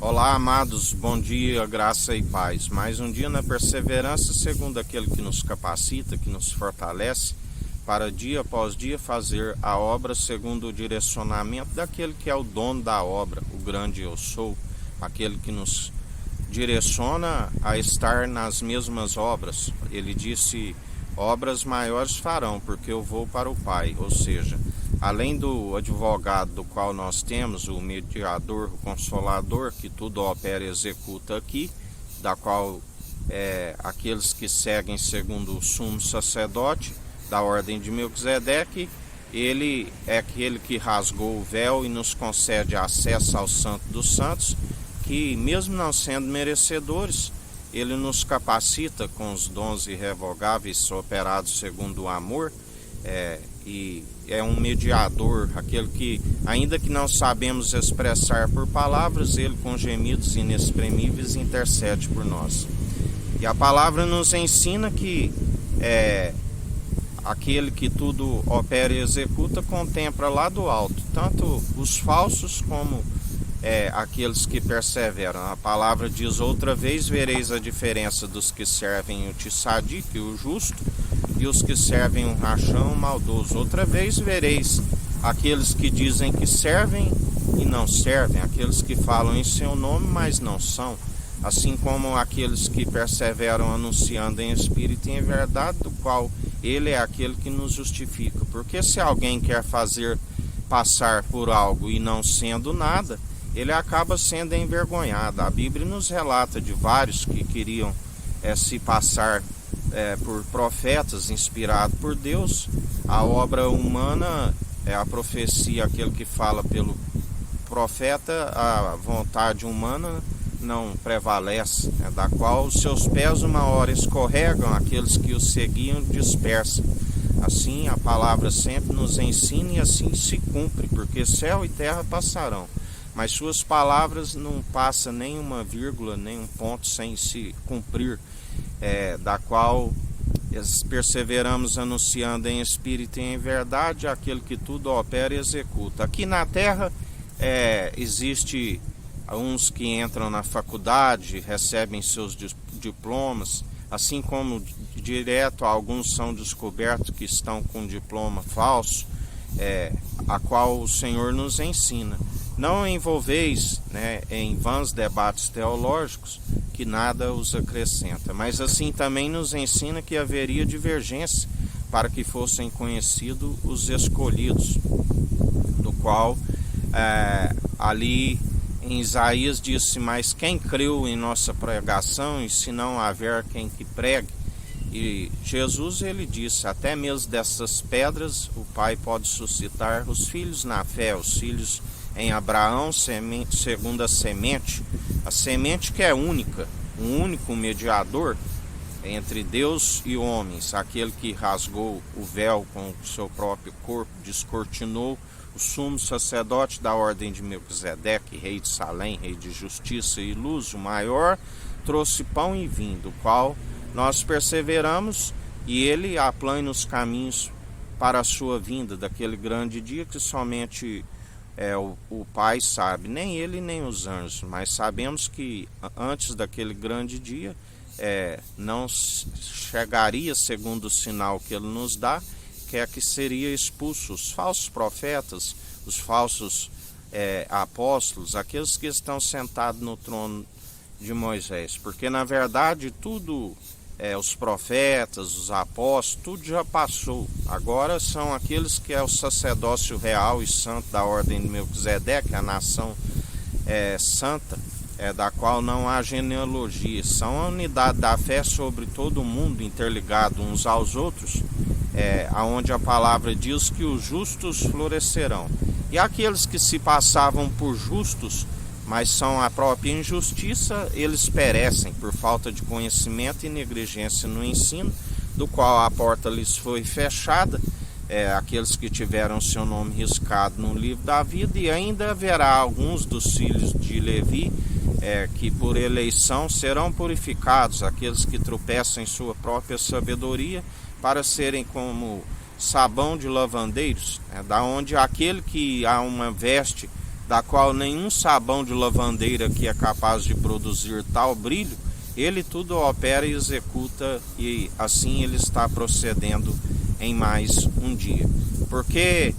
Olá, amados, bom dia, graça e paz. Mais um dia na perseverança, segundo aquele que nos capacita, que nos fortalece, para dia após dia fazer a obra segundo o direcionamento daquele que é o dono da obra, o grande eu sou, aquele que nos direciona a estar nas mesmas obras. Ele disse: obras maiores farão, porque eu vou para o Pai. Ou seja, além do advogado do qual nós temos, o mediador, o consolador, que tudo opera e executa aqui, da qual aqueles que seguem segundo o sumo sacerdote da ordem de Melquisedeque, ele é aquele que rasgou o véu e nos concede acesso ao Santo dos Santos, que mesmo não sendo merecedores, ele nos capacita com os dons irrevogáveis operados segundo o amor, e é um mediador, aquele que, ainda que não sabemos expressar por palavras, ele com gemidos inexprimíveis intercede por nós. E a palavra nos ensina que aquele que tudo opera e executa contempla lá do alto, tanto os falsos como aqueles que perseveram. A palavra diz: outra vez vereis a diferença dos que servem o tissadique, o justo, e os que servem um rachão, o maldoso. Outra vez vereis aqueles que dizem que servem e não servem, aqueles que falam em seu nome, mas não são, assim como aqueles que perseveram anunciando em espírito e em verdade, do qual ele é aquele que nos justifica. Porque se alguém quer fazer passar por algo e não sendo nada, ele acaba sendo envergonhado. A Bíblia nos relata de vários que queriam se passar por profetas inspirados por Deus. A obra humana é a profecia, aquele que fala pelo profeta, a vontade humana não prevalece, da qual os seus pés uma hora escorregam, aqueles que os seguiam dispersam. Assim a palavra sempre nos ensina e assim se cumpre, porque céu e terra passarão, mas suas palavras não passam nem uma vírgula, nem um ponto sem se cumprir, da qual perseveramos anunciando em espírito e em verdade aquele que tudo opera e executa. Aqui na terra existe uns que entram na faculdade, recebem seus diplomas, assim como direto alguns são descobertos que estão com diploma falso, a qual o Senhor nos ensina: não envolveis em vãos debates teológicos, que nada os acrescenta. Mas assim também nos ensina que haveria divergência para que fossem conhecidos os escolhidos, do qual ali em Isaías disse: mas quem creu em nossa pregação, e se não haver quem que pregue? E Jesus, ele disse: até mesmo dessas pedras o Pai pode suscitar os filhos na fé, os filhos em Abraão, segundo a semente que é única, um único mediador entre Deus e homens, aquele que rasgou o véu com o seu próprio corpo, descortinou o sumo sacerdote da ordem de Melquisedeque, rei de Salém, rei de justiça e luz, o maior, trouxe pão e vinho, do qual nós perseveramos, e ele aplana os caminhos para a sua vinda, daquele grande dia que somente o Pai sabe, nem ele nem os anjos, mas sabemos que antes daquele grande dia não chegaria segundo o sinal que ele nos dá, que é que seria expulso os falsos profetas, os falsos apóstolos, aqueles que estão sentados no trono de Moisés, porque na verdade tudo, os profetas, os apóstolos, tudo já passou. Agora são aqueles que é o sacerdócio real e santo da ordem de Melquisedeque, a nação santa, da qual não há genealogia. São a unidade da fé sobre todo o mundo, interligado uns aos outros, aonde a palavra diz que os justos florescerão. E aqueles que se passavam por justos, mas são a própria injustiça, eles perecem por falta de conhecimento e negligência no ensino, do qual a porta lhes foi fechada, aqueles que tiveram seu nome riscado no livro da vida. E ainda haverá alguns dos filhos de Levi que por eleição serão purificados, aqueles que tropeçam em sua própria sabedoria, para serem como sabão de lavandeiros, da onde aquele que há uma veste da qual nenhum sabão de lavandeira que é capaz de produzir tal brilho, ele tudo opera e executa, e assim ele está procedendo em mais um dia. Porque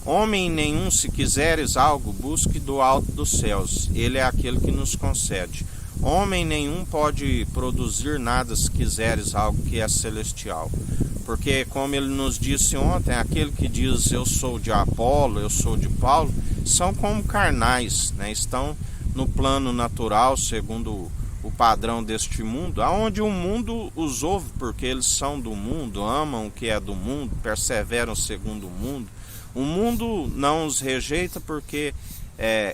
homem nenhum, se quiseres algo, busque do alto dos céus, ele é aquele que nos concede. Homem nenhum pode produzir nada se quiseres algo que é celestial. Porque, como ele nos disse ontem, aquele que diz eu sou de Apolo, eu sou de Paulo, são como carnais, né? Estão no plano natural, segundo o padrão deste mundo, aonde o mundo os ouve, porque eles são do mundo, amam o que é do mundo, perseveram segundo o mundo. O mundo não os rejeita porque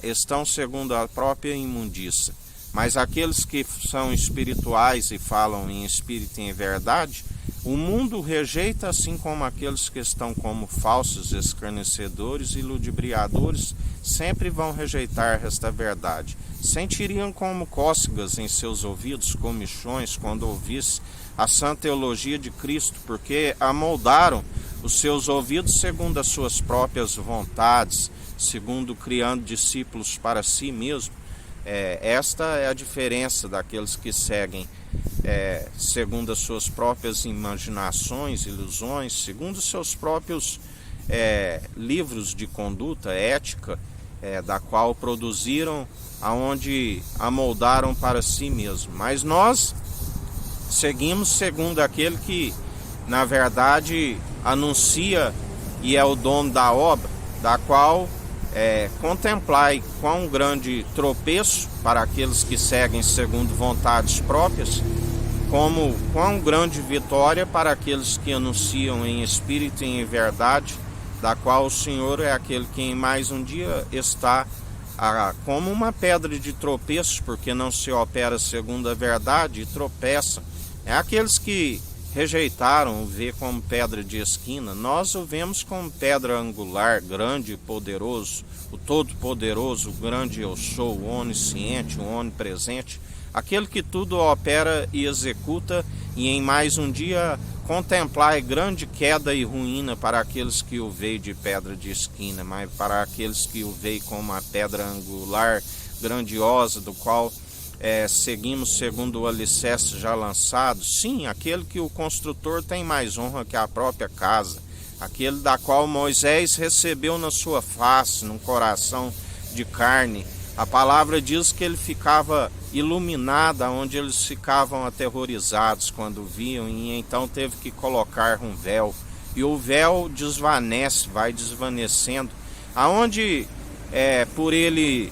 estão segundo a própria imundícia. Mas aqueles que são espirituais e falam em espírito e em verdade, o mundo rejeita, assim como aqueles que estão como falsos, escarnecedores e ludibriadores, sempre vão rejeitar esta verdade. Sentiriam como cócegas em seus ouvidos, comichões, quando ouvisse a sã teologia de Cristo, porque amoldaram os seus ouvidos segundo as suas próprias vontades, segundo criando discípulos para si mesmo. Esta é a diferença daqueles que seguem segundo as suas próprias imaginações, ilusões, segundo os seus próprios livros de conduta, ética, da qual produziram, aonde amoldaram para si mesmo. Mas nós seguimos segundo aquele que, na verdade, anuncia e é o dono da obra, da qual contemplai quão grande tropeço para aqueles que seguem segundo vontades próprias, como quão grande vitória para aqueles que anunciam em espírito e em verdade, da qual o Senhor é aquele que em mais um dia está como uma pedra de tropeço, porque não se opera segundo a verdade e tropeça. É aqueles que rejeitaram o ver como pedra de esquina, nós o vemos como pedra angular, grande e poderoso, o todo-poderoso, o grande eu sou, o onisciente, o onipresente, aquele que tudo opera e executa, e em mais um dia contemplar grande queda e ruína para aqueles que o veem de pedra de esquina, mas para aqueles que o veem como uma pedra angular, grandiosa, do qual seguimos segundo o alicerce já lançado. Sim, aquele que o construtor tem mais honra que a própria casa, aquele da qual Moisés recebeu na sua face, num coração de carne. A palavra diz que ele ficava iluminado, onde eles ficavam aterrorizados quando viam, e então teve que colocar um véu, e o véu desvanece, vai desvanecendo, aonde por ele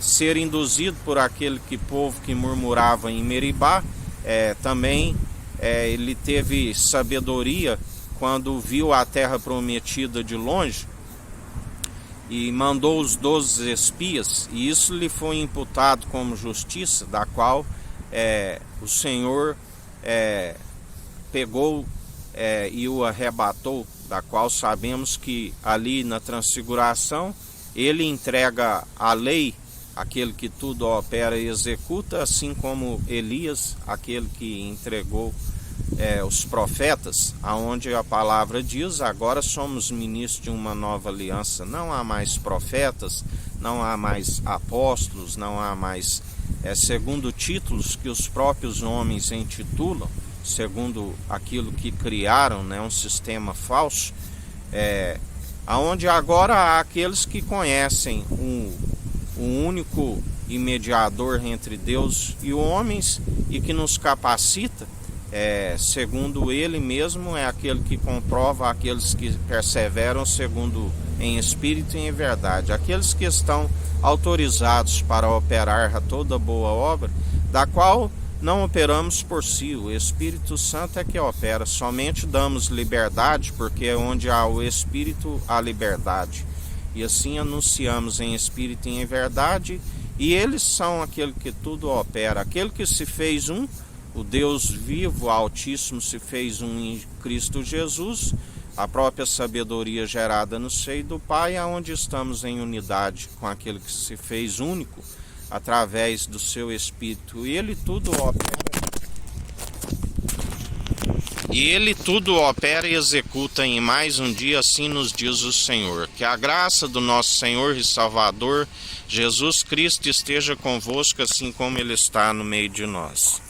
ser induzido por aquele povo que murmurava em Meribá, também ele teve sabedoria quando viu a terra prometida de longe e mandou os 12 espias, e isso lhe foi imputado como justiça, da qual o Senhor pegou e o arrebatou, da qual sabemos que ali na transfiguração ele entrega a lei, aquele que tudo opera e executa, assim como Elias, aquele que entregou os profetas, aonde a palavra diz: agora somos ministros de uma nova aliança, não há mais profetas, não há mais apóstolos, não há mais segundo títulos que os próprios homens intitulam, segundo aquilo que criaram, né, um sistema falso, aonde agora há aqueles que conhecem o único mediador entre Deus e os homens, e que nos capacita, segundo ele mesmo, é aquele que comprova aqueles que perseveram segundo em espírito e em verdade, aqueles que estão autorizados para operar a toda boa obra, da qual não operamos por si, o Espírito Santo é que opera, somente damos liberdade, porque onde há o Espírito há liberdade, e assim anunciamos em espírito e em verdade, e eles são aquele que tudo opera, aquele que se fez um, o Deus vivo, Altíssimo, se fez um em Cristo Jesus, a própria sabedoria gerada no seio do Pai, aonde estamos em unidade com aquele que se fez único, através do seu Espírito, e ele tudo opera, E Ele tudo opera e executa em mais um dia, assim nos diz o Senhor. Que a graça do nosso Senhor e Salvador, Jesus Cristo, esteja convosco, assim como Ele está no meio de nós.